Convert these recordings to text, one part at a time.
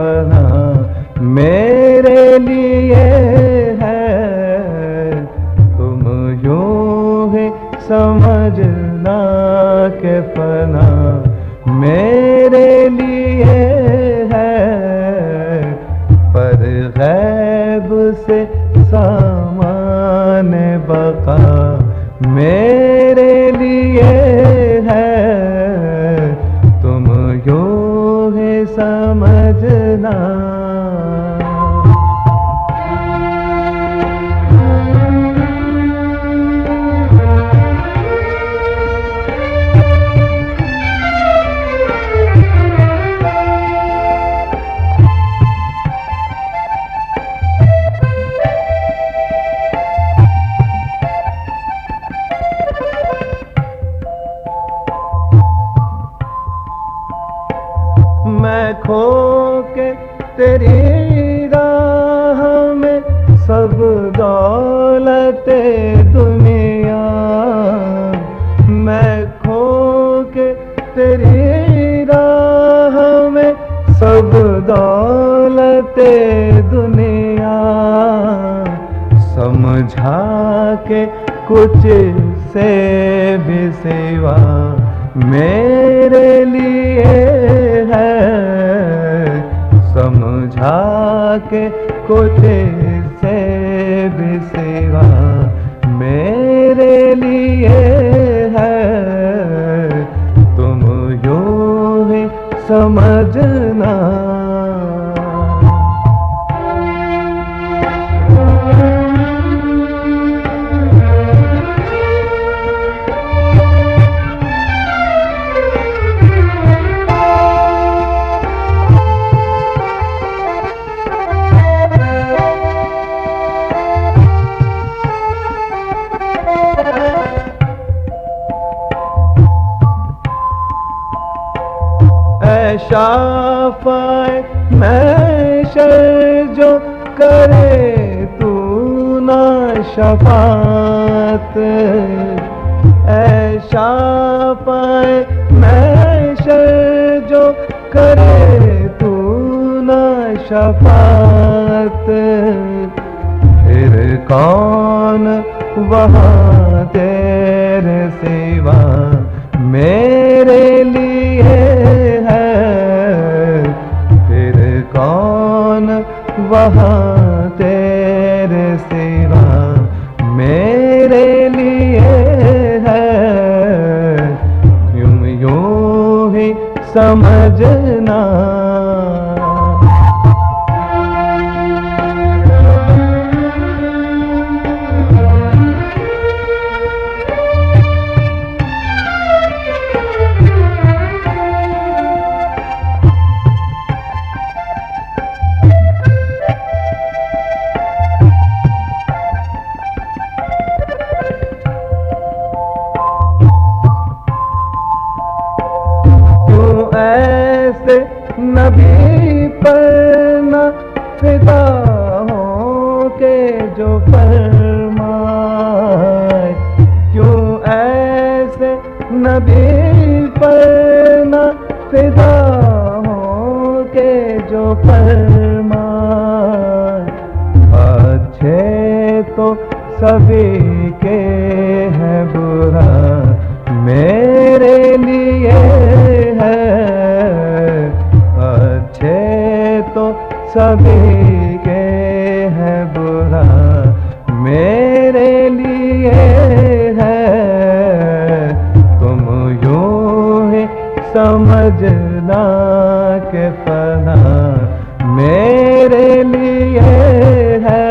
फना मेरे लिए है। तुम यूं ही समझना के फना मेरे लिए है, पर गैब से सामान बका मेरे लिए है। तुम यूं ही समझना। मैं खो के तेरी राह में सब दौलते दुनिया, मैं खो के तेरी राह में सब दौलते दुनिया, समझा के कुछ से भी सिवा मेरे लिए है। समझा के कुछ से भी सिवा मेरे लिए है। तुम यूं ही समझना। शाफ़ाए महशर जो करे तू ना शफ़ात, ऐ शाफ़ाए महशर जो करे तू ना शफ़ात, फिर कौन वहाँ तेरे सिवा मेरे लिए है। फिर कौन वहाँ तेरे सिवा मेरे लिए है। यूं ही समझना। ऐसे नबी पर न फिदा हो के जो फरमाए, क्यों ऐसे नबी पर न फिदा हो के जो फरमाए। अच्छे तो सभी के हैं, बुरा मेरे लिए है। अच्छे तो सभी के हैं, बुरा मेरे लिए है। तुम यूं ही समझना के फना मेरे लिए है,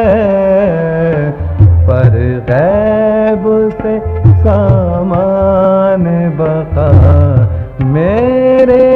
पर गैब से सामान बका मेरे